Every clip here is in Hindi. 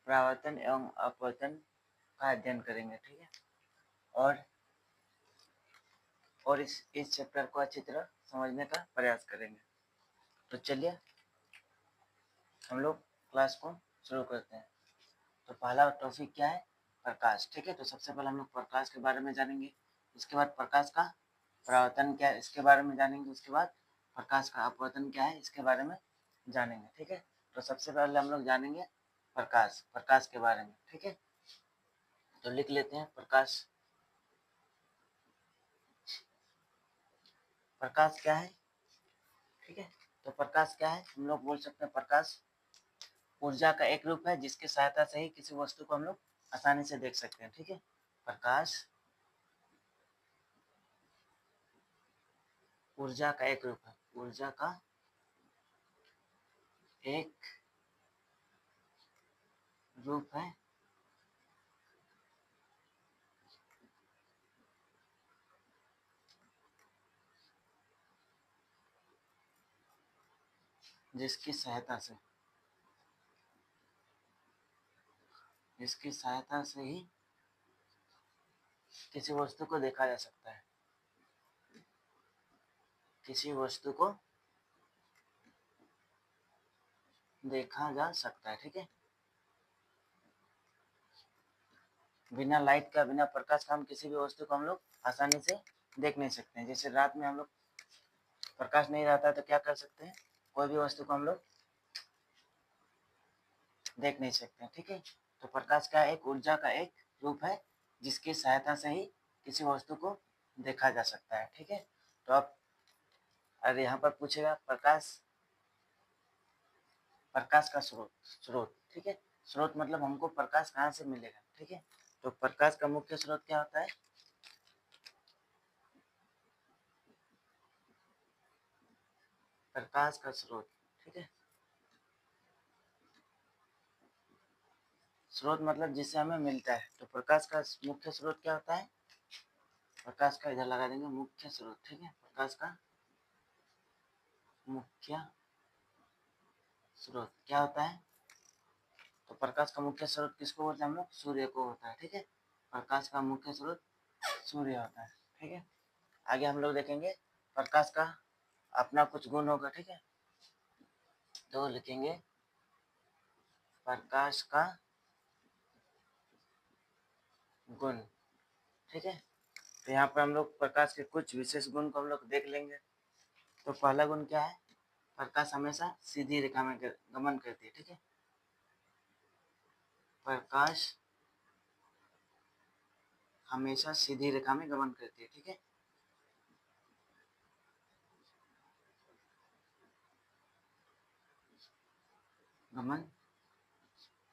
परावर्तन एवं अपवर्तन का अध्ययन करेंगे, ठीक है। और इस चैप्टर को अच्छी तरह समझने का प्रयास करेंगे। तो चलिए हम लोग क्लास को शुरू करते हैं। तो पहला टॉपिक क्या है? प्रकाश, ठीक है। तो सबसे पहले हम लोग प्रकाश के बारे में जानेंगे, उसके बाद प्रकाश का परावर्तन क्या है इसके बारे में जानेंगे, उसके बाद प्रकाश का अपवर्तन क्या है इसके बारे में जानेंगे, ठीक है। तो सबसे पहले हम लोग जानेंगे प्रकाश के बारे में, ठीक है। तो लिख लेते हैं प्रकाश। प्रकाश क्या है, ठीक है। तो प्रकाश क्या है, हम लोग बोल सकते हैं प्रकाश ऊर्जा का एक रूप है जिसकी सहायता से ही किसी वस्तु को हम लोग आसानी से देख सकते हैं, ठीक है। प्रकाश ऊर्जा का एक रूप है, ऊर्जा का एक रूप है जिसकी सहायता से ही किसी वस्तु को देखा जा सकता है, किसी वस्तु को देखा जा सकता है, ठीक है। बिना लाइट का, बिना प्रकाश का हम किसी भी वस्तु को हम लोग आसानी से देख नहीं सकते हैं। जैसे रात में हम लोग प्रकाश नहीं रहता है तो क्या कर सकते हैं, कोई भी वस्तु को हम लोग देख नहीं सकते हैं, ठीक है। तो प्रकाश का एक ऊर्जा का एक रूप है जिसकी सहायता से ही किसी वस्तु को देखा जा सकता है, ठीक है। तो अब अरे यहाँ पर पूछेगा प्रकाश का स्रोत, ठीक है। स्रोत मतलब हमको प्रकाश कहाँ से मिलेगा, ठीक है। तो प्रकाश का मुख्य स्रोत क्या होता है, प्रकाश का स्रोत, ठीक है। स्रोत मतलब जिससे हमें मिलता है। तो प्रकाश का मुख्य स्रोत क्या होता है, प्रकाश का इधर लगा देंगे मुख्य स्रोत, ठीक है। प्रकाश का मुख्य स्रोत क्या होता है, तो प्रकाश का मुख्य स्रोत किसको बोलते हैं हम लोग, सूर्य को होता है, ठीक है। प्रकाश का मुख्य स्रोत सूर्य होता है, ठीक है। आगे हम लोग देखेंगे प्रकाश का अपना कुछ गुण होगा, ठीक है। तो लिखेंगे प्रकाश का गुण, ठीक है। तो यहाँ पर हम लोग प्रकाश के कुछ विशेष गुण को हम लोग देख लेंगे। तो पहला गुण क्या है, प्रकाश हमेशा सीधी रेखा में गमन करती है, ठीक है। प्रकाश हमेशा सीधी रेखा में गमन करती है, ठीक है। गमन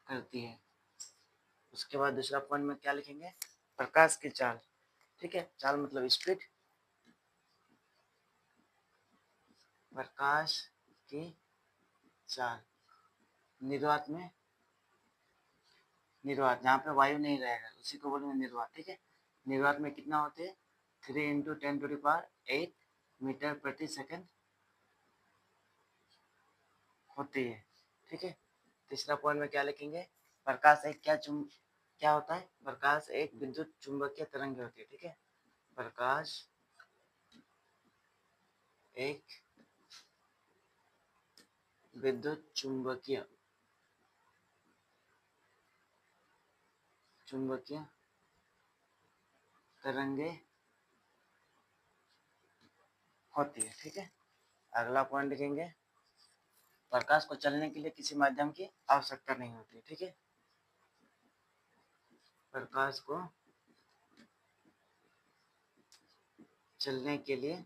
करती है। उसके बाद दूसरा पॉइंट में क्या लिखेंगे, प्रकाश की चाल, ठीक है। चाल मतलब स्पीड, प्रकाश की चाल निर्वात जहाँ पे वायु नहीं रहेगा उसी को बोलेंगे निर्वात, ठीक है। निर्वात में कितना होते हैं, 3 × 10⁸ मीटर प्रति सेकंड होती है, ठीक है। तीसरा पॉइंट में क्या लिखेंगे, प्रकाश एक क्या होता है, प्रकाश एक विद्युत चुंबकीय तरंग होती है, ठीक है। प्रकाश एक विद्युत चुंबकीय तरंगे होती है, ठीक है। अगला पॉइंट लिखेंगे, प्रकाश को चलने के लिए किसी माध्यम की आवश्यकता नहीं होती, ठीक है। प्रकाश को चलने के लिए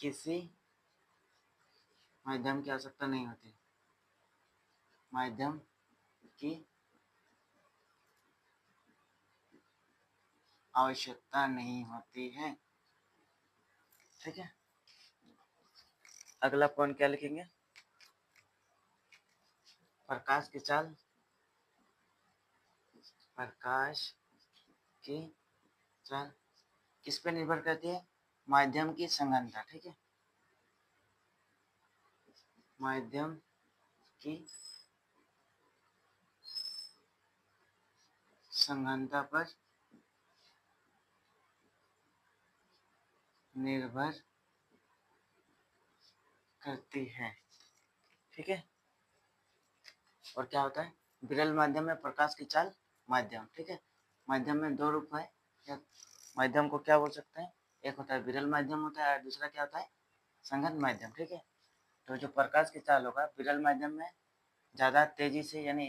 किसी माध्यम की आवश्यकता नहीं होती, माध्यम की आवश्यकता नहीं होती है, ठीक है। अगला पॉइंट क्या लिखेंगे, प्रकाश की चाल प्रकाश की चाल किस पे निर्भर करती है, माध्यम की संघनता, ठीक है। माध्यम की संघनता पर निर्भर करती है। ठीक है। और क्या होता है, विरल माध्यम में प्रकाश की चाल माध्यम। ठीक है। माध्यम में दो रूप है, माध्यम को क्या बोल सकते हैं, एक होता है विरल माध्यम होता है और दूसरा क्या होता है, संघन माध्यम। ठीक है। तो जो प्रकाश की चाल होगा विरल माध्यम में ज़्यादा तेजी से, यानी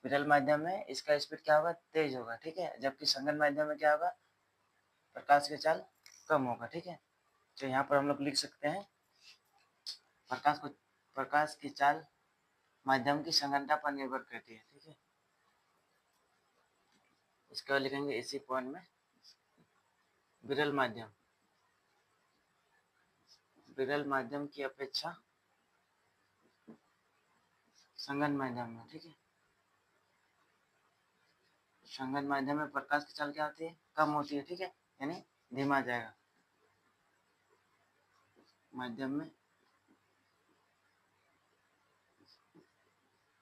विरल माध्यम में इसका स्पीड क्या होगा, तेज होगा। ठीक है। जबकि संघन माध्यम में क्या होगा, प्रकाश की चाल कम होगा। ठीक है। तो यहाँ पर हम लोग लिख सकते हैं प्रकाश की चाल माध्यम की संघनता पर निर्भर करती है। ठीक है। इसके बाद लिखेंगे इसी पॉइंट में विरल माध्यम की अपेक्षा संघन माध्यम में। ठीक है। संघन माध्यम में प्रकाश की चाल क्या होती है, कम होती है। ठीक है। यानी धीमा जाएगा। माध्यम में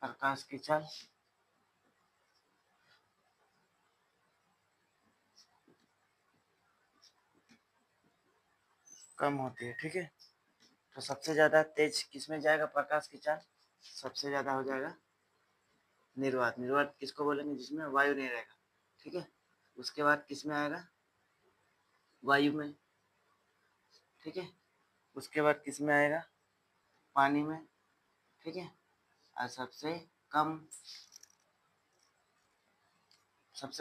प्रकाश की चाल कम होती है। ठीक है। तो सबसे ज़्यादा तेज किसमें जाएगा प्रकाश की चाल, सबसे ज़्यादा हो जाएगा निर्वात। निर्वात किसको बोलेंगे, जिसमें वायु नहीं रहेगा। ठीक है। उसके बाद किसमें आएगा, वायु में। ठीक है। उसके बाद किसमें आएगा, पानी में। ठीक है। और सबसे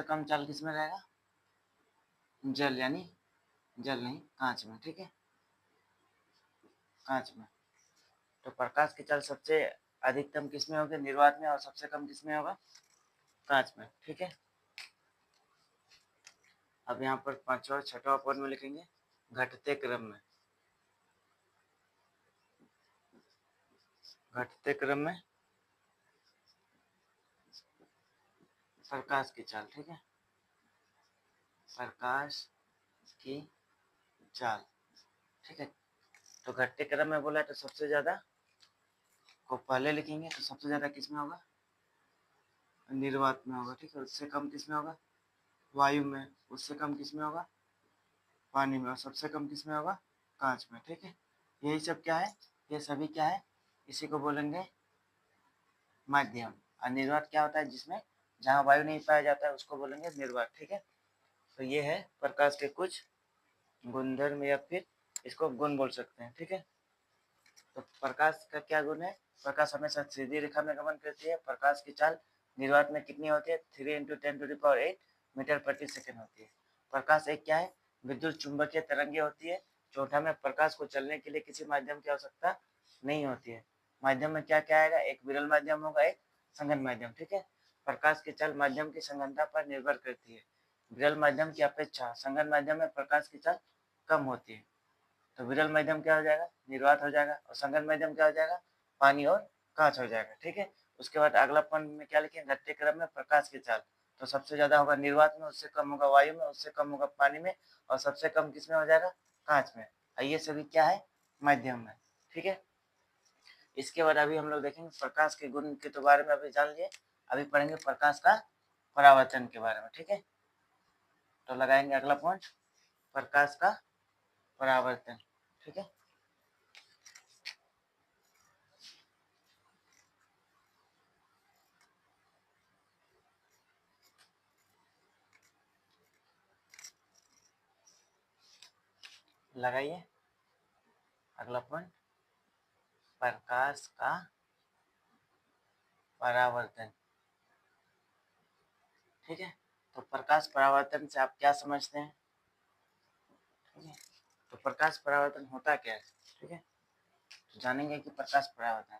कम चाल किसमें रहेगा, जल, यानी जल नहीं, कांच में। ठीक है। कांच में। तो प्रकाश की चाल सबसे अधिकतम किसमें होगी, निर्वात में, और सबसे कम किसमें होगा, कांच में। ठीक है। अब यहाँ पर पांचवा छठवा पद में लिखेंगे घटते क्रम में। घटते क्रम में प्रकाश की चाल। ठीक है। प्रकाश की चाल। ठीक है। तो घटते क्रम में बोला है तो सबसे ज्यादा को पहले लिखेंगे, तो सबसे ज्यादा किसमें होगा, निर्वात में होगा। ठीक है। उससे कम किसमें होगा, वायु में। उससे कम किसमें होगा, पानी में। और सबसे कम किसमें होगा, कांच में। ठीक है। यही सब क्या है, ये सभी क्या है, इसी को बोलेंगे माध्यम। और निर्वात क्या होता है, जिसमें जहाँ वायु नहीं पाया जाता है उसको बोलेंगे निर्वात। ठीक है। तो ये है प्रकाश के कुछ गुणधर्म, या फिर इसको गुण बोल सकते हैं। ठीक है। तो प्रकाश का क्या गुण है, प्रकाश हमेशा सीधी रेखा में गमन करती है। प्रकाश की चाल निर्वात में कितनी होती है, 3 × 10⁸ मीटर प्रति सेकंड होती है। प्रकाश एक क्या है, विद्युत चुंबकीय तरंगे होती है। चौथा में प्रकाश को चलने के लिए किसी माध्यम की आवश्यकता नहीं होती है। माध्यम में क्या क्या आएगा, एक विरल माध्यम होगा, एक संघन माध्यम। ठीक है। प्रकाश की चाल माध्यम की संघनता पर निर्भर करती है। विरल माध्यम की अपेक्षा संघन माध्यम में प्रकाश की चाल कम होती है। तो विरल माध्यम क्या हो जाएगा, निर्वात हो जाएगा। और संघन माध्यम क्या हो जाएगा, पानी और कांच हो जाएगा। ठीक है। उसके बाद अगला पॉइंट में क्या लिखेंगे, घटते क्रम में प्रकाश की चाल। तो सबसे ज्यादा होगा निर्वात में, उससे कम होगा वायु में, उससे कम होगा पानी में, और सबसे कम किसमें हो जाएगा, कांच में। और ये सभी क्या है, माध्यम में। ठीक है। इसके बाद अभी हम लोग देखेंगे प्रकाश के गुण के तो बारे में अभी जान लिए। अभी पढ़ेंगे प्रकाश का परावर्तन के बारे में। ठीक है। तो लगाएंगे अगला पॉइंट, प्रकाश का परावर्तन। ठीक है। लगाइए अगला पॉइंट, प्रकाश का परावर्तन। ठीक है। तो प्रकाश परावर्तन से आप क्या समझते हैं, ठीक है। तो प्रकाश परावर्तन होता क्या है, ठीक है। तो जानेंगे कि प्रकाश परावर्तन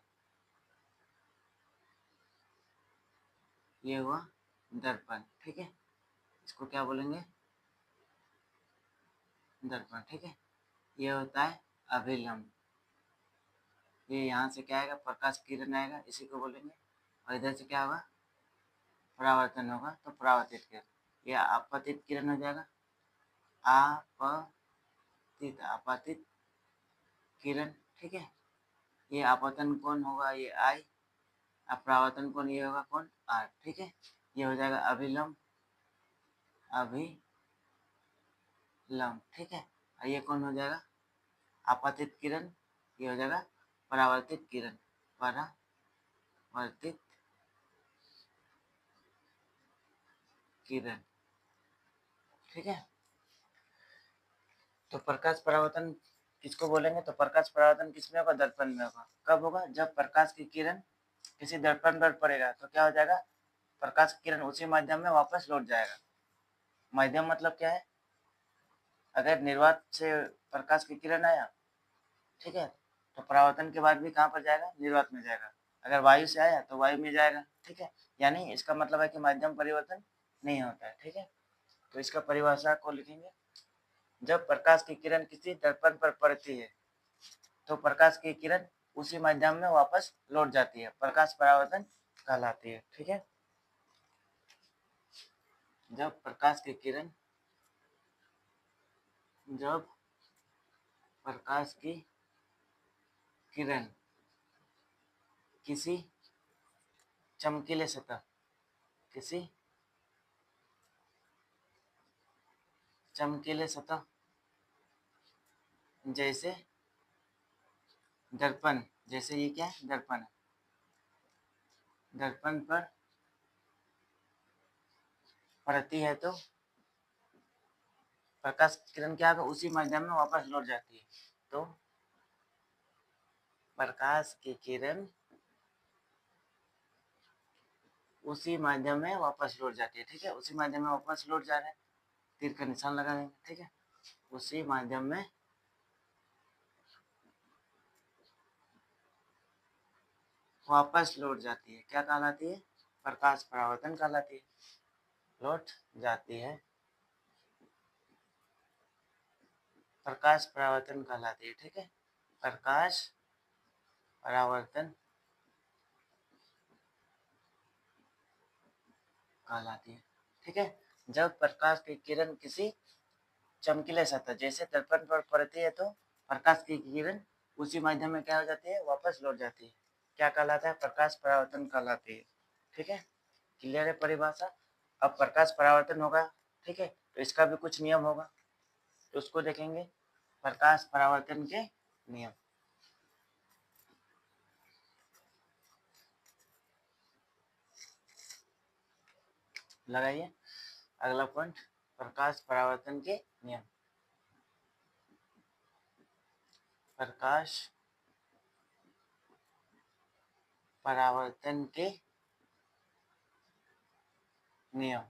ये हुआ दर्पण। ठीक है। इसको क्या बोलेंगे, दर्पण। ठीक है। ये होता है अभिलंब। ये यहाँ से क्या आएगा, प्रकाश किरण आएगा, इसी को बोलेंगे। और इधर से क्या होगा, परावर्तन होगा, तो परावर्तित किरण। ये आपतित किरण हो जाएगा, आपतित किरण। ठीक है। ये आपतन कोण होगा ये आई, अब परावर्तन कोण ये होगा कौन, आर। ठीक है। ये हो जाएगा अभिलंब, अभिलंब, ठीक है। और ये कौन हो जाएगा, आपतित किरण, ये हो जाएगा परावर्तित किरण, परावर्तित किरण, ठीक है। तो प्रकाश परावर्तन किसको बोलेंगे, तो प्रकाश परावर्तन किसमें होगा, दर्पण में होगा। कब होगा, जब प्रकाश की किरण किसी दर्पण पर पड़ेगा तो क्या हो जाएगा, प्रकाश की किरण उसी माध्यम में वापस लौट जाएगा। माध्यम मतलब क्या है, अगर निर्वात से प्रकाश की किरण आया, ठीक है, तो परावर्तन के बाद भी कहाँ पर जाएगा, निर्वात में जाएगा। अगर वायु से आया तो वायु में जाएगा, ठीक है। यानी इसका मतलब है कि माध्यम परिवर्तन नहीं होता है, ठीक है। तो इसका परिभाषा को लिखेंगे, जब प्रकाश की किरण किसी दर्पण पर पड़ती है तो प्रकाश की किरण उसी माध्यम में वापस लौट जाती है, प्रकाश परावर्तन कहलाती है, ठीक है। जब प्रकाश की किरण, जब प्रकाश की किरण किसी चमकीले सतह, किसी चमकीले सतह जैसे दर्पण, जैसे ये क्या है, दर्पण है, दर्पण पर पड़ती है तो प्रकाश किरण क्या होगा, उसी माध्यम में वापस लौट जाती है। तो प्रकाश की किरण उसी माध्यम में वापस लौट जाती है, ठीक है। उसी माध्यम में वापस लौट जा रहा है, तीर का निशान लगा देंगे, ठीक है। उसी माध्यम में वापस लौट जाती है, क्या कहलाती है, प्रकाश परावर्तन कहलाती है, लौट जाती है, प्रकाश परावर्तन कहलाती है, ठीक है। प्रकाश परावर्तन कहलाती है, ठीक है। जब प्रकाश की किरण किसी चमकीले सतह जैसे दर्पण पर पड़ती है तो प्रकाश की किरण उसी माध्यम में क्या हो जाती है, वापस लौट जाती है, क्या कहलाता है, प्रकाश परावर्तन कहलाती है, ठीक है। क्लियर है परिभाषा। अब प्रकाश परावर्तन होगा, ठीक है, तो इसका भी कुछ नियम होगा, तो उसको देखेंगे, प्रकाश परावर्तन के नियम। लगाइए अगला पॉइंट, प्रकाश परावर्तन के नियम। प्रकाश परावर्तन के नियम,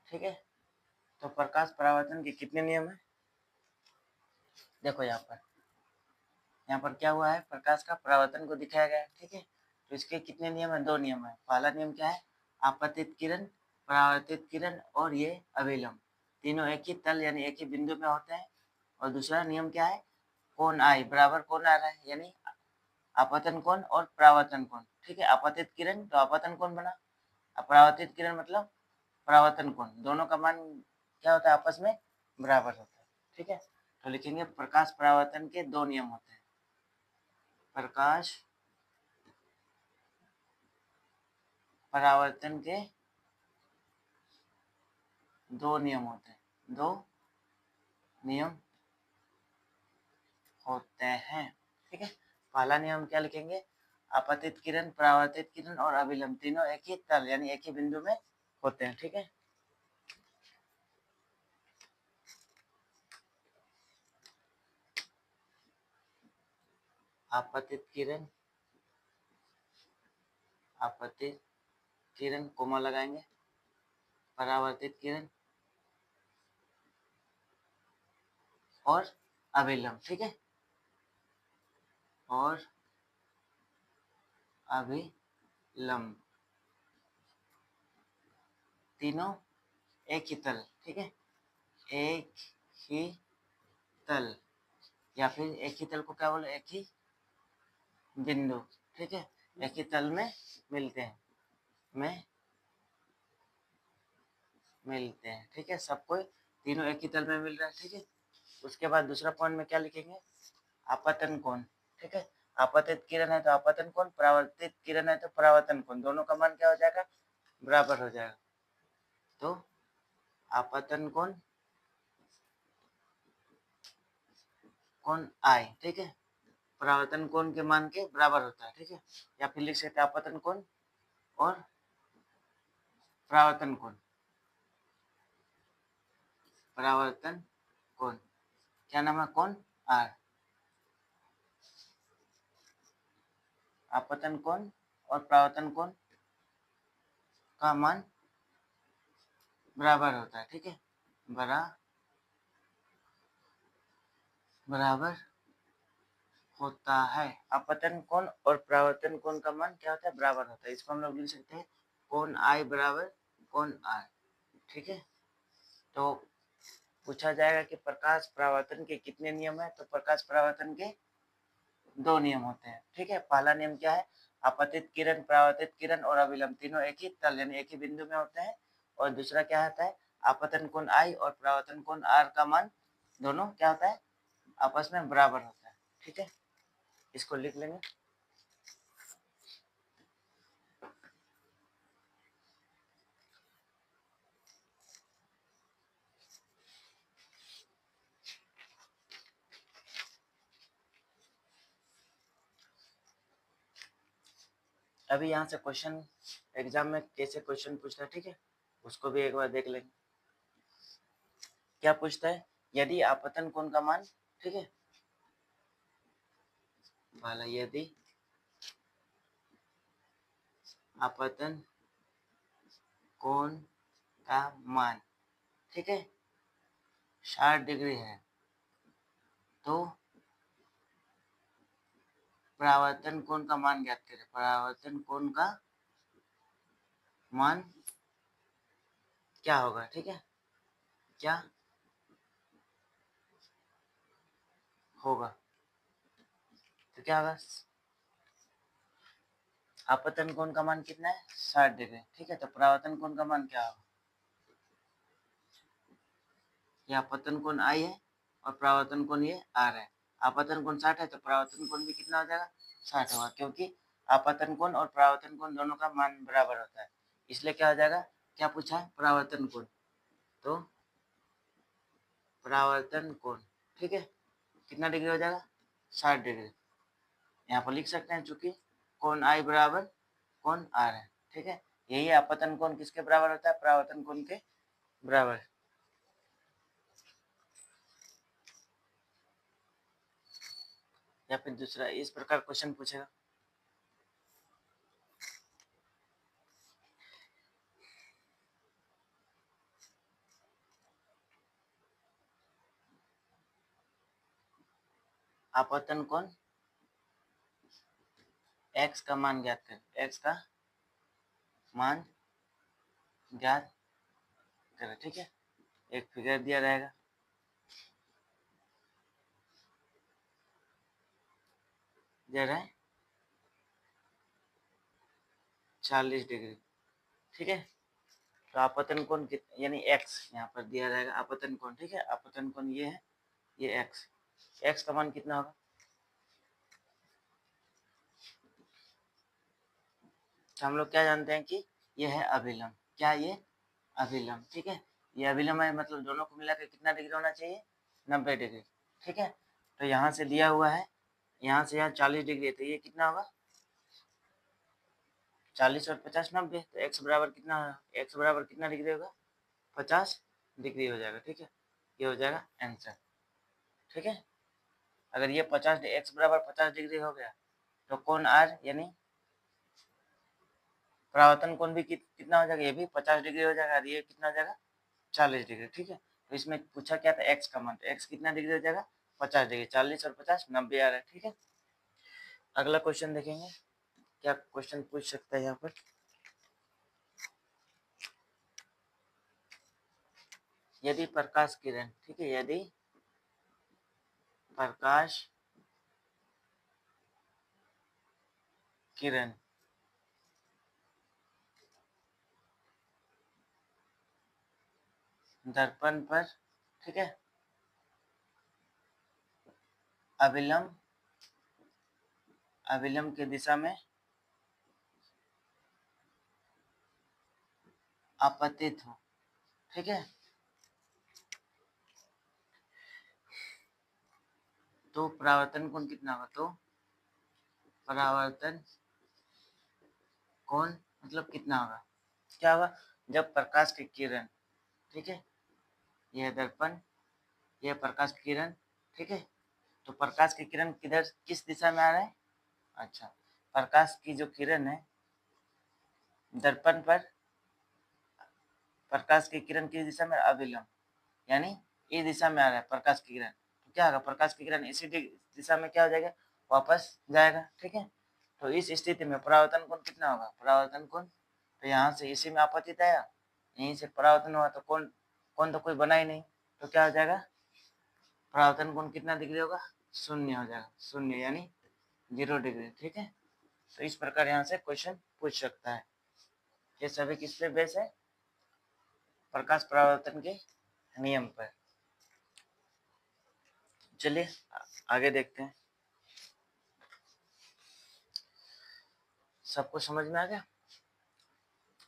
ठीक है। तो प्रकाश परावर्तन के कितने नियम है, देखो यहाँ पर क्या हुआ है, प्रकाश का परावर्तन को दिखाया गया है, ठीक है। तो इसके कितने नियम है, दो नियम है। पहला नियम क्या है, आपतित किरण, परावर्तित किरण और ये अभिलंब, तीनों एक ही तल यानी एक ही बिंदु में होते हैं। और दूसरा नियम क्या है, कोण आई बराबर कोण आ रहा है, यानी आपतन कोण और परावर्तन कोण, ठीक है। आपतित किरण तो आपतन कोण बना, परावर्तित किरण मतलब परावर्तन कोण, दोनों का मान क्या होता है, आपस में बराबर होता है, ठीक है। तो लिखेंगे प्रकाश परावर्तन के दो नियम होते हैं, प्रकाश परावर्तन के दो नियम होते हैं, दो नियम होते हैं, ठीक है। पहला नियम क्या लिखेंगे, आपतित किरण, परावर्तित किरण और अभिलंब तीनों एक ही तल यानी एक ही बिंदु में होते हैं, ठीक है। आपतित किरण, आपतित किरण कोमा लगाएंगे, परावर्तित किरण और अभिलंब, ठीक है। और अभिलंब तीनों एक ही तल, ठीक है, एक ही तल, या फिर एक ही तल को क्या बोले, एक ही बिंदु, ठीक है, एक ही तल में मिलते हैं, मिलते हैं, ठीक है। सब कोई तीनों एक ही तल में मिल रहा है, ठीक है। उसके बाद दूसरा पॉइंट में क्या लिखेंगे, आपतन कोण, ठीक है। आपतित किरण है तो आपतन कोण, परावर्तित किरण है तो परावर्तन कोण, दोनों का मान क्या हो जाएगा, बराबर हो जाएगा। तो आपतन कोण I, ठीक है, परावर्तन कोण के मान के बराबर होता है, ठीक है। या फिर लिख सकते हैं आपतन कोण और परावर्तन कोण। परावर्तन कोण क्या नाम है, कोण R, आपतन कोण और परावर्तन कोण का मान बराबर होता है, ठीक है, बराबर होता है। आपतन कोण और परावर्तन कोण का मान क्या होता है, बराबर होता है। इसको हम लोग लिख सकते हैं कोण I बराबर कोण R, ठीक है। तो पूछा जाएगा कि प्रकाश परावर्तन के कितने नियम है, तो प्रकाश परावर्तन के 2 नियम होते हैं, ठीक है। पहला नियम क्या है, आपतित किरण, परावर्तित किरण और अभिलंब तीनों एक ही तल यानी एक ही बिंदु में होते हैं। और दूसरा क्या होता है, आपतन कोण I और परावर्तन कोण R का मान दोनों क्या होता है, आपस में बराबर होता है, ठीक है। इसको लिख लेंगे। अभी यहाँ से क्वेश्चन एग्जाम में कैसे क्वेश्चन पूछता है, ठीक है, उसको भी एक बार देख लेंगे। क्या पूछता है, यदि आपतन कोण का मान, ठीक है, पहला यदि आपतन कोण का मान, ठीक है, 60 डिग्री है, तो परावर्तन कोण का मान ज्ञात करें। परावर्तन कोण का मान क्या होगा, ठीक है, क्या होगा, तो क्या होगा, आपतन कोण का मान कितना है, 60 डिग्री, ठीक है। तो परावर्तन कोण का मान क्या होगा, ये आपतन कोण I है और परावर्तन कोण ये R है। आपतन कोण 60 है तो परावर्तन कोण भी कितना हो जाएगा, 60 होगा, क्योंकि आपतन कोण और परावर्तन कोण दोनों का मान बराबर होता है, इसलिए क्या हो जाएगा, क्या पूछा है, परावर्तन कोण, तो परावर्तन कोण, ठीक है, कितना डिग्री हो जाएगा, 60 डिग्री। यहाँ पर लिख सकते हैं, चूंकि कोण I बराबर कोण R है, ठीक है। यही आपतन कोण किसके बराबर होता है, परावर्तन कोण के बराबर। या फिर दूसरा इस प्रकार क्वेश्चन पूछेगा, आपतन कोण x का मान ज्ञात करें, x का मान ज्ञात करें, ठीक है। एक फिगर दिया रहेगा, दे रहा है 40 डिग्री, ठीक है। तो आपतन कोण यानी x यहाँ पर दिया रहेगा, आपतन कोण, ठीक है, आपतन कोण ये है, ये x का मान कितना होगा, तो हम लोग क्या जानते हैं कि ये है अभिलंब, क्या ये अभिलंब, ठीक है। ये अभिलंब है, मतलब दोनों को मिलाकर कितना डिग्री होना चाहिए, 90 डिग्री, ठीक है। तो यहाँ से दिया हुआ है, यहाँ से यहाँ 40 डिग्री है, तो ये कितना होगा, 40 और 50 90, तो x बराबर कितना, x बराबर कितना डिग्री होगा, 50 डिग्री हो जाएगा, ठीक है। ये हो जाएगा आंसर, ठीक है। अगर ये 50 x बराबर 50 डिग्री हो गया, तो कोण R यानी परावर्तन कोण भी कितना हो जाएगा, ये भी 50 डिग्री हो जाएगा, और ये कितना हो जाएगा, 40 डिग्री, ठीक है। तो इसमें पूछा क्या था, x का मान, तो x कितना डिग्री हो जाएगा, 50 डिग्री, 40 और 50 90 आ रहा है, ठीक है। अगला क्वेश्चन देखेंगे, क्या क्वेश्चन पूछ सकता है यहाँ पर, यदि प्रकाश किरण, ठीक है, यदि प्रकाश किरण दर्पण पर, ठीक है, अभिलंब अभिलंब की दिशा में आपतित हो, ठीक है। तो परावर्तन कोण कितना होगा, तो परावर्तन कोण मतलब कितना होगा, क्या होगा, जब प्रकाश की किरण, ठीक है, यह दर्पण, यह प्रकाश की किरण, ठीक है, तो प्रकाश की किरण किधर किस दिशा में आ रहा है, अच्छा, प्रकाश की जो किरण है दर्पण पर, प्रकाश की किरण किस दिशा में, अभिलंब, यानी इस दिशा में आ रहा है प्रकाश की किरण, तो क्या होगा, प्रकाश की किरण इसी दिशा में क्या हो जाएगा, वापस जाएगा, ठीक है। तो इस स्थिति में परावर्तन कोण कितना होगा, परावर्तन कोण, तो यहाँ से इसी में आपतित आया, यहीं से परावर्तन हुआ, तो कोण कोण तो कोई बना ही नहीं, तो क्या हो जाएगा, परावर्तन कोण कितना डिग्री होगा, 0 हो जाएगा, 0 यानी 0 डिग्री, ठीक है। तो इस प्रकार यहाँ से क्वेश्चन पूछ सकता है। ये सभी किस पे बेस है, प्रकाश परावर्तन के नियम पर। चलिए आगे देखते हैं। सबको समझ में आ गया,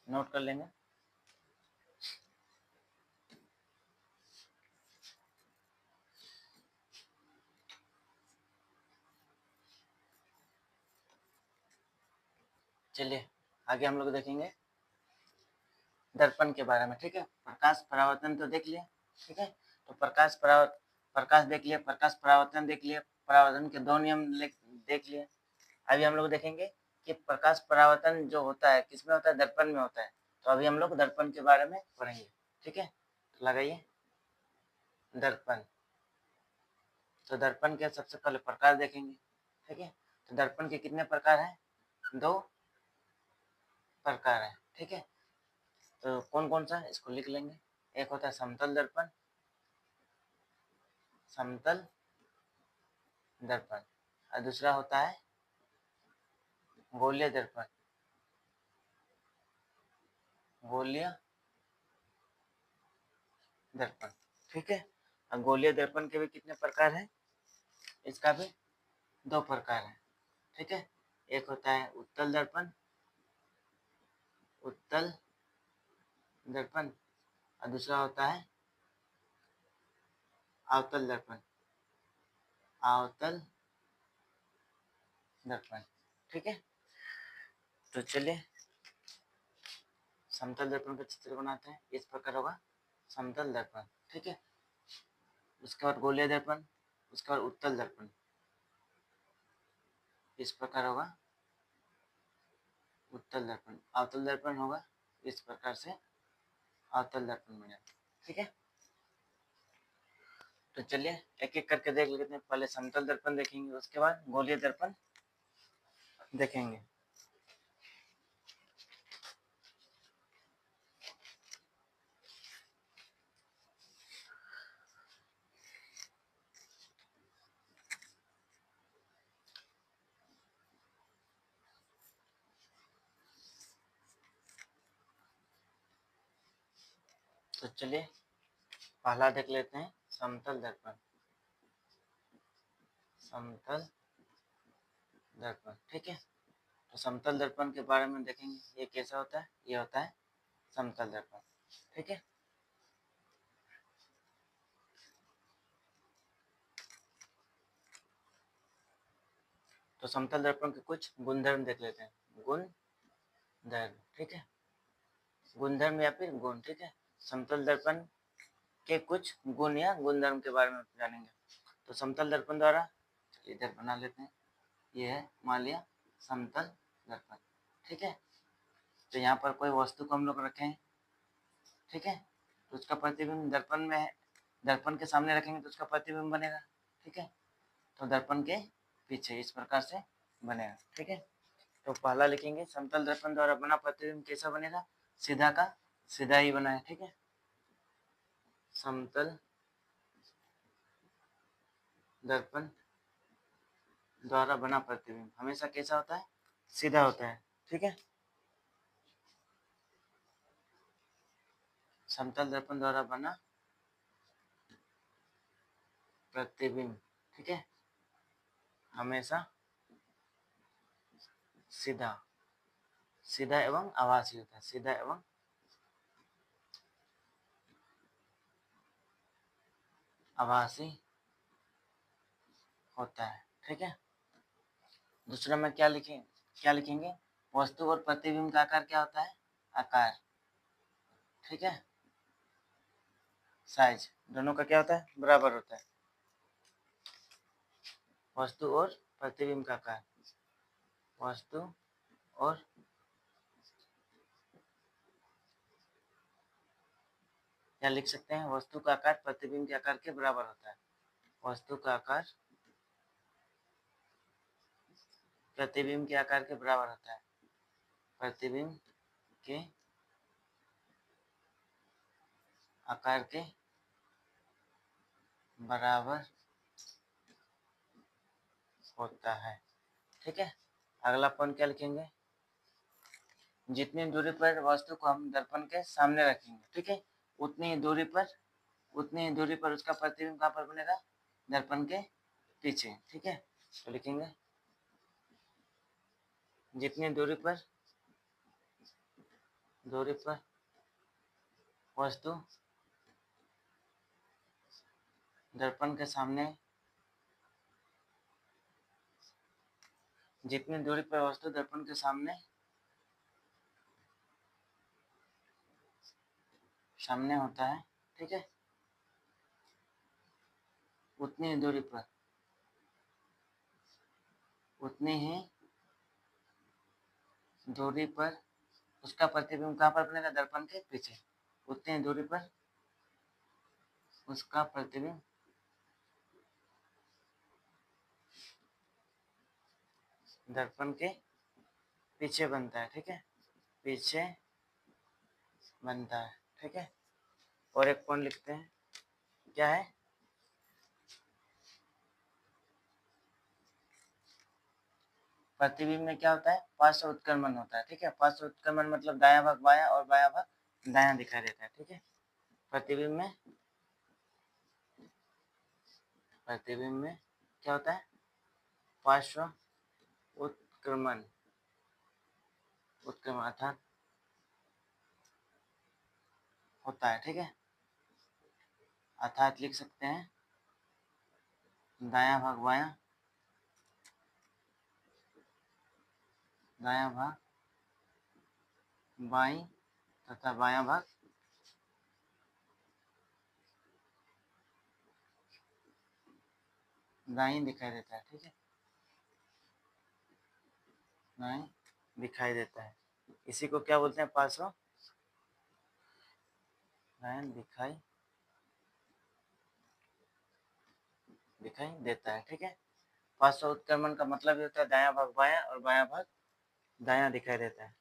नोट कर लेंगे। चलिए आगे हम लोग देखेंगे दर्पण के बारे में, ठीक है। प्रकाश परावर्तन तो देख लिया, ठीक है, तो प्रकाश देख लिया, प्रकाश परावर्तन देख लिया, परावर्तन के 2 नियम देख लिए। अभी हम लोग देखेंगे कि प्रकाश परावर्तन जो होता है किसमें होता है, दर्पण में होता है। तो अभी हम लोग दर्पण के बारे में पढ़ेंगे, ठीक है। तो लगाइए दर्पण, तो दर्पण के सबसे पहले प्रकार देखेंगे, ठीक है। तो दर्पण के कितने प्रकार हैं, 2 प्रकार है, ठीक है। तो कौन कौन सा, इसको लिख लेंगे। एक होता है समतल दर्पण, समतल दर्पण, और दूसरा होता है गोलीय दर्पण, गोलीय दर्पण, ठीक है। और गोलीय दर्पण के भी कितने प्रकार हैं, इसका भी 2 प्रकार है, ठीक है। एक होता है उत्तल दर्पण, उत्तल दर्पण, और दूसरा होता है अवतल दर्पण, अवतल दर्पण, ठीक है। तो चलिए समतल दर्पण का चित्र बनाते हैं। इस प्रकार होगा समतल दर्पण, ठीक है। उसके बाद गोलीय दर्पण, उसके बाद उत्तल दर्पण, इस प्रकार होगा उत्तल दर्पण। अवतल दर्पण होगा इस प्रकार से, अवतल दर्पण बनेगा, ठीक है। तो चलिए एक एक करके देख लेते हैं। पहले समतल दर्पण देखेंगे, उसके बाद गोलीय दर्पण देखेंगे। तो चलिए पहला देख लेते हैं समतल दर्पण, समतल दर्पण, ठीक है। तो समतल दर्पण के बारे में देखेंगे, ये कैसा होता है, ये होता है समतल दर्पण, ठीक है। तो समतल दर्पण के कुछ गुणधर्म देख लेते हैं, गुणधर्म, ठीक है, गुणधर्म या फिर गुण, ठीक है। समतल दर्पण के कुछ गुण या गुणधर्म के बारे में जानेंगे। तो समतल दर्पण द्वारा, इधर बना लेते हैं, ये है मान लिया समतल दर्पण, ठीक है। तो यहाँ पर कोई वस्तु को हम लोग रखें, ठीक है, तो उसका प्रतिबिंब दर्पण में है, दर्पण के सामने रखेंगे तो उसका प्रतिबिंब बनेगा, ठीक है। तो दर्पण के पीछे इस प्रकार से बनेगा, ठीक है। तो पहला लिखेंगे समतल दर्पण द्वारा बना प्रतिबिंब कैसा बनेगा, सीधा का सीधा ही बना है, ठीक है। समतल दर्पण द्वारा बना प्रतिबिंब हमेशा कैसा होता है, सीधा होता है, ठीक है। समतल दर्पण द्वारा बना प्रतिबिंब, ठीक है, हमेशा सीधा, सीधा एवं आभासी होता है, सीधा एवं आभासी होता है। ठीक है, दूसरा में क्या लिखेंगे, वस्तु और प्रतिबिंब का आकार क्या होता है, आकार। ठीक है, साइज दोनों का क्या होता है, बराबर होता है। वस्तु और प्रतिबिंब का आकार, वस्तु और क्या लिख सकते हैं, वस्तु का आकार प्रतिबिंब के आकार के बराबर होता है। वस्तु का आकार प्रतिबिंब के आकार के बराबर होता है। प्रतिबिंब के आकार के बराबर होता है। ठीक है, अगला पॉइंट क्या लिखेंगे, जितनी दूरी पर वस्तु को हम दर्पण के सामने रखेंगे, ठीक है, उतनी ही दूरी पर उसका प्रतिबिंब कहाँ पर बनेगा, दर्पण के पीछे। ठीक है, तो लिखेंगे जितनी दूरी पर वस्तु दर्पण के सामने, जितनी दूरी पर वस्तु दर्पण के सामने होता है, ठीक है, उतनी ही दूरी पर उसका प्रतिबिंब कहाँ पर बनेगा, दर्पण के पीछे। उतनी दूरी पर उसका प्रतिबिंब दर्पण के पीछे बनता है। ठीक है, पीछे बनता है। ठीक है, और एक पॉइंट लिखते हैं, क्या है, प्रतिबिंब में क्या होता है, पार्श्व उत्क्रमण होता है। ठीक है, पार्श्व उत्क्रमण मतलब दायां भाग बायां और बायां भाग दायां दिखाई देता है। ठीक है, प्रतिबिंब में क्या होता है, पार्श्व उत्क्रमण अर्थात होता है। ठीक है, अर्थात लिख सकते हैं दायां भाग बायां, दायां भाग बाईं तथा बायां भाग दाईं दिखाई देता है। ठीक है, दाईं दिखाई देता है, इसी को क्या बोलते हैं, पार्श्व दायां दिखाई देता है। ठीक है, पार्श्व उत्क्रमण का मतलब ये होता है दायां भाग बायां और बायां भाग दायां दिखाई देता है।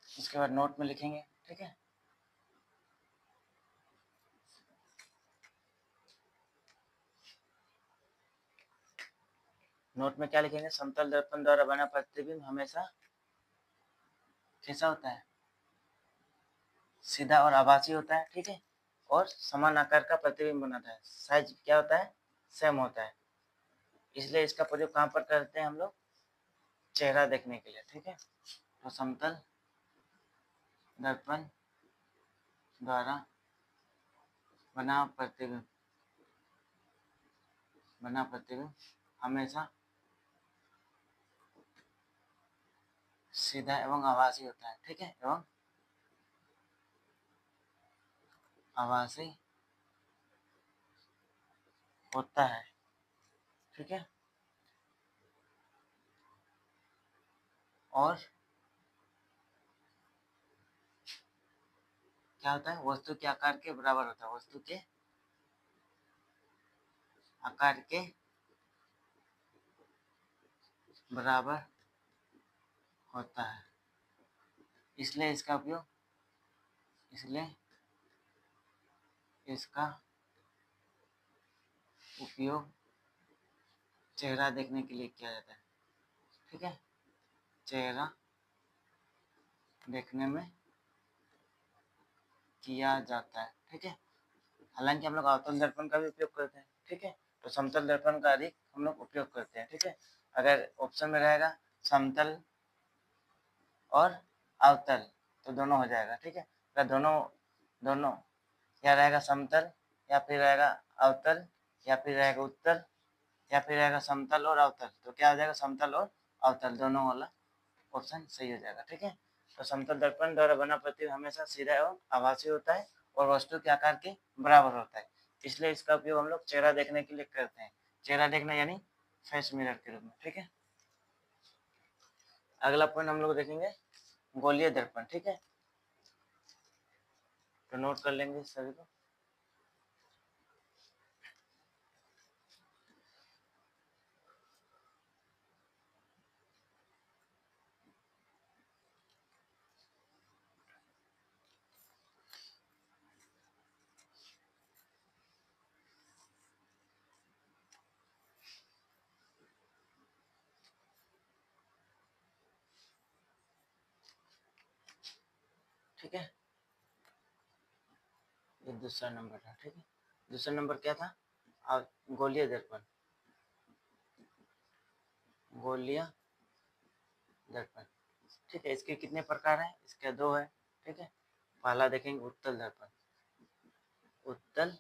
इसके बाद नोट में लिखेंगे। ठीक है, नोट में क्या लिखेंगे, समतल दर्पण द्वारा बना प्रतिबिंब हमेशा कैसा होता है, सीधा और आभासी होता है। ठीक है, और समान आकार का प्रतिबिंब बनाता है। साइज क्या होता है, सेम होता है, इसलिए इसका प्रयोग कहाँ पर करते हैं हम लोग, चेहरा देखने के लिए। ठीक है, तो समतल दर्पण द्वारा बना प्रतिबिंब हमेशा सीधा एवं आभासी होता है। ठीक है, एवं आभासी होता है। ठीक है, और क्या होता है, वस्तु के आकार के बराबर होता है, वस्तु के आकार के बराबर होता है, इसलिए इसका उपयोग चेहरा देखने के लिए किया जाता है। ठीक है, चेहरा देखने में किया जाता है। ठीक है, हालांकि हम लोग अवतल दर्पण का भी उपयोग करते हैं। ठीक है, तो समतल दर्पण का अधिक हम लोग उपयोग करते हैं। ठीक है, अगर ऑप्शन में रहेगा समतल और अवतल तो दोनों हो जाएगा। ठीक है, अगर दोनों या रहेगा समतल, या फिर रहेगा अवतल, या फिर रहेगा उत्तल, या फिर रहेगा समतल और अवतल। तो क्या हो जाएगा, समतल और अवतल दोनों वाला ऑप्शन सही हो जाएगा। ठीक है, तो समतल दर्पण द्वारा बना प्रतिबिंब हमेशा सीधा एवं आभासी होता है और वस्तु के आकार के बराबर होता है, इसलिए इसका उपयोग हम लोग चेहरा देखने के लिए करते हैं। चेहरा देखना यानी फेस मिरर के रूप में। ठीक है, अगला पॉइंट हम लोग देखेंगे गोलीय दर्पण। ठीक है, तो नोट कर लेंगे सभी को। ठीक है, ये दूसरा नंबर था। ठीक है, दूसरा नंबर क्या था, गोलीय दर्पण। गोलीय दर्पण, ठीक है, इसके कितने प्रकार हैं, इसके दो है। ठीक है, पहला देखेंगे उत्तल दर्पण। उत्तल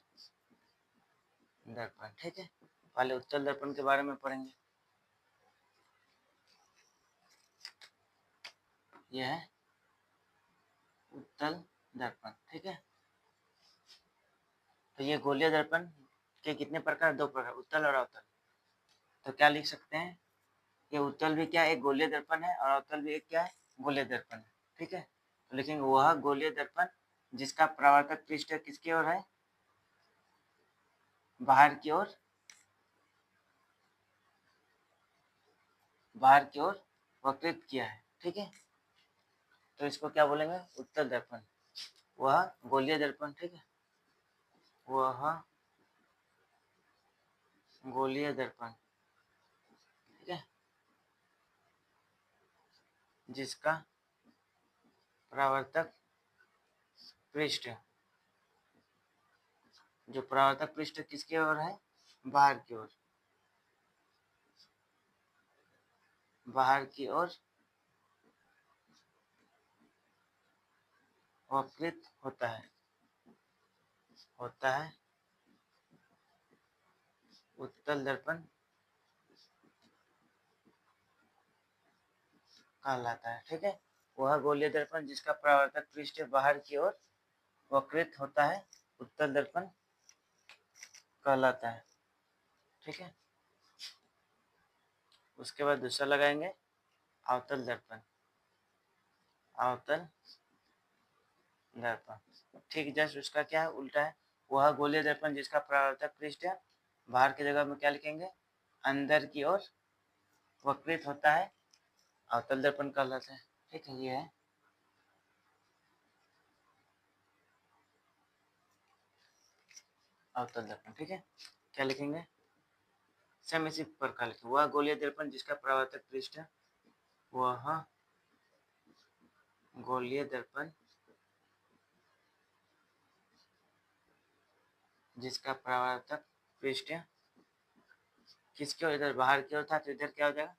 दर्पण, ठीक है, पहले उत्तल दर्पण के बारे में पढ़ेंगे। यह है उत्तल दर्पण। ठीक है, तो ये गोलीय दर्पण के कितने प्रकार, दो प्रकार, उत्तल और अवतल। तो क्या लिख सकते हैं, ये उत्तल भी क्या एक गोलीय दर्पण है और अवतल भी एक क्या है, गोलीय दर्पण है। ठीक है, तो लिखेंगे वह गोलीय दर्पण जिसका परावर्तक पृष्ठ किसकी ओर है, बाहर की ओर, बाहर की ओर वक्रित किया है। ठीक है, तो इसको क्या बोलेंगे, उत्तल दर्पण, वह गोलीय दर्पण। ठीक है, वह गोलीय दर्पण, ठीक है, जिसका परावर्तक पृष्ठ, जो परावर्तक पृष्ठ किसकी ओर है, बाहर की ओर, बाहर की ओर वक्रित होता है, होता है, उत्तल दर्पण कहलाता है। ठीक है, वह गोलीय दर्पण जिसका परावर्तक पृष्ठ बाहर की ओर वक्रित होता है, उत्तल दर्पण कहलाता है। ठीक है, उसके बाद दूसरा लगाएंगे अवतल दर्पण। अवतल दर्पण, ठीक, जस्ट उसका क्या है, उल्टा है। वह गोलीय दर्पण जिसका परावर्तक पृष्ठ बाहर की जगह में क्या लिखेंगे, अंदर की ओर वक्रित होता है, अवतल दर्पण कहलाता है। ठीक है, ये है अवतल दर्पण। ठीक है, क्या लिखेंगे, सेम इसी प्रकार लिखेंगे, वह गोलीय दर्पण जिसका परावर्तक पृष्ठ, वह गोलीय दर्पण जिसका परावर्तक पृष्ठ किसकी ओर, इधर बाहर की ओर था, तो इधर क्या हो जाएगा,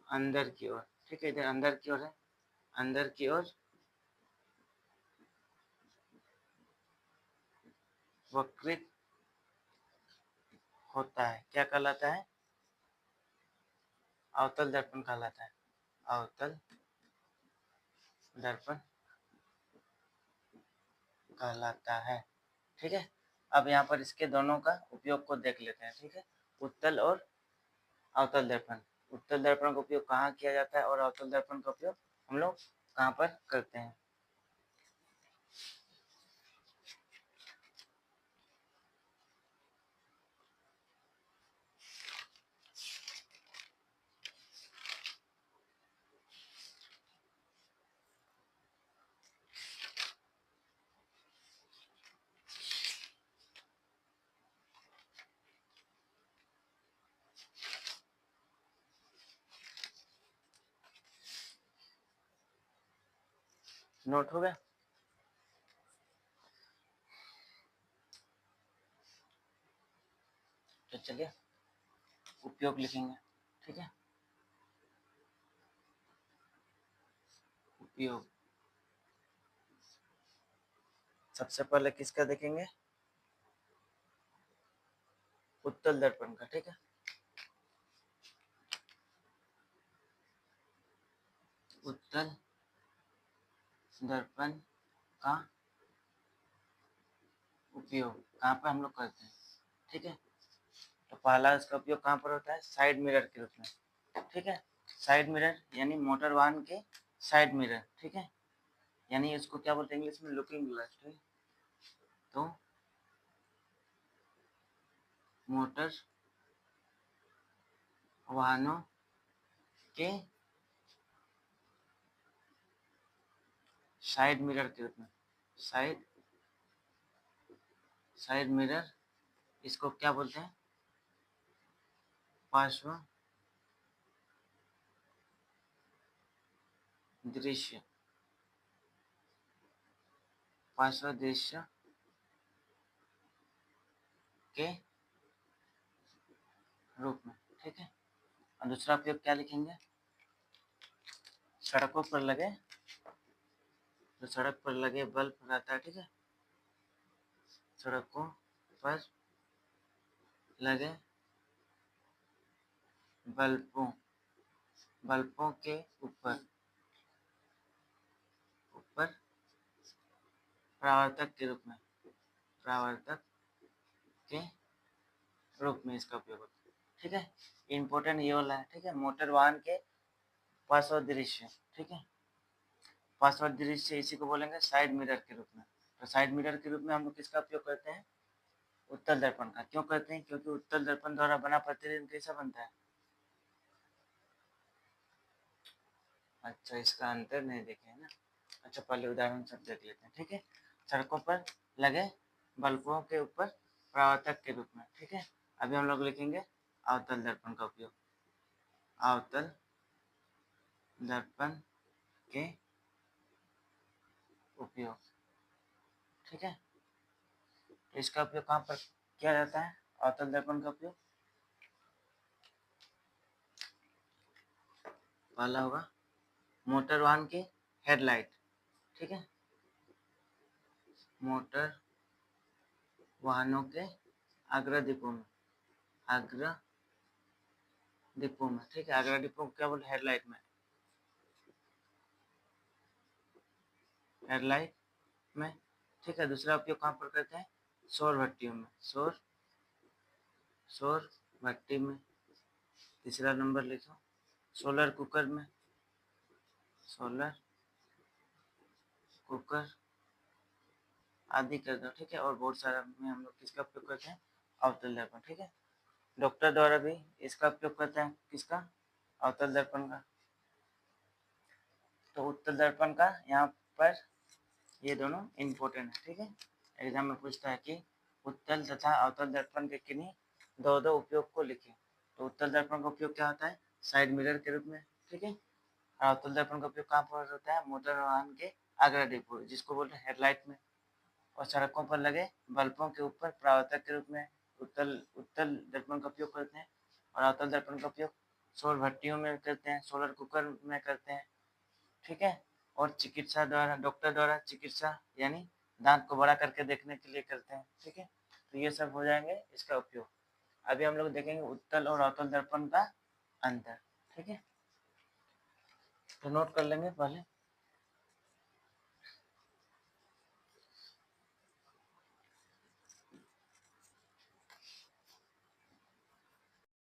अंदर की ओर। ठीक है, इधर अंदर की ओर है, अंदर की ओर वक्रित होता है, क्या कहलाता है, अवतल दर्पण कहलाता है, अवतल दर्पण कहलाता है। ठीक है, अब यहाँ पर इसके दोनों का उपयोग को देख लेते हैं। ठीक है, उत्तल और अवतल दर्पण, उत्तल दर्पण का उपयोग कहाँ किया जाता है और अवतल दर्पण का उपयोग हम लोग कहाँ पर करते हैं। नोट हो गया, तो चलिए उपयोग लिखेंगे। ठीक है, उपयोग, सबसे पहले किसका देखेंगे, उत्तल दर्पण का, ठीक है। उत्तल दर्पण का उपयोग कहाँ पर हम लोग करते हैं, ठीक है। तो पहला इसका उपयोग कहाँ पर होता है, साइड मिरर के रूप में, ठीक है। साइड मिरर यानी मोटर वाहन के साइड मिरर, ठीक है, यानी इसको क्या बोलते हैं इंग्लिश में, लुकिंग ग्लास, ठीक है। तो मोटर वाहनों के साइड मिरर के रूप में, साइड मिरर, इसको क्या बोलते हैं, पार्श्व दृश्य, पार्श्व दृश्य के रूप में, ठीक है। और दूसरा उपयोग क्या लिखेंगे, सड़कों पर लगे, तो सड़क पर लगे बल्ब रहता है, ठीक है, सड़कों पर लगे बल्बों के ऊपर परावर्तक के रूप में इसका उपयोग होता है, ठीक है। इम्पोर्टेंट ये वाला है, ठीक है, मोटर वाहन के पार्श्व दृश्य, ठीक है, पार्श्व दृश्य इसी को बोलेंगे साइड मिरर के रूप में। तो साइड मिरर के रूप में हम लोग किसका उपयोग करते हैं, उत्तल दर्पण का। क्यों करते हैं, क्योंकि उत्तल दर्पण द्वारा बना प्रतिबिंब कैसा बनता है, अच्छा इसका अंतर नहीं देखे है ना, अच्छा पहले उदाहरण सब देख लेते हैं, ठीक है। सड़कों पर लगे बल्बों के ऊपर परावर्तक के रूप में, ठीक है। अभी हम लोग लिखेंगे अवतल दर्पण का उपयोग, अवतल दर्पण के उपयोग, ठीक है। तो इसका उपयोग कहाँ पर किया जाता है, अवतल दर्पण का उपयोग, पहला होगा मोटर वाहन के हेडलाइट, ठीक है, मोटर वाहनों के अग्र दीपों में, ठीक है, अग्र दीपों को क्या बोलते हैं, हेडलाइट में, ठीक है। दूसरा उपयोग कहाँ पर करते हैं, सौर भट्टियों में, सौर भट्टी में। तीसरा नंबर लिखो, सोलर कुकर में, सोलर कुकर आदि कर दो, ठीक है। और बहुत सारा में हम लोग किसका उपयोग करते हैं, अवतल दर्पण, ठीक है। डॉक्टर द्वारा भी इसका उपयोग करते हैं, किसका, अवतल दर्पण का। तो उत्तल दर्पण का यहाँ पर ये दोनों इम्पोर्टेंट है, ठीक है। एग्जाम में पूछता है कि उत्तल तथा अवतल दर्पण के किन्हीं दो उपयोग को लिखें। तो उत्तल दर्पण का उपयोग क्या होता है, साइड मिरर के रूप में, ठीक है। और अवतल दर्पण का उपयोग कहाँ पर होता है, मोटर वाहन के अग्र डिपो, जिसको बोलते हैं हेडलाइट में। और सड़कों पर लगे बल्बों के ऊपर परावर्तक के रूप में उत्तल दर्पण का उपयोग करते हैं। और अवतल दर्पण का उपयोग सौर भट्टियों में करते हैं, सोलर कुकर में करते हैं, ठीक है। और चिकित्सा द्वारा, डॉक्टर द्वारा चिकित्सा यानी दांत को बड़ा करके देखने के लिए करते हैं, ठीक है। तो ये सब हो जाएंगे इसका उपयोग। अभी हम लोग देखेंगे उत्तल और अवतल दर्पण का अंतर, ठीक है। तो नोट कर लेंगे पहले,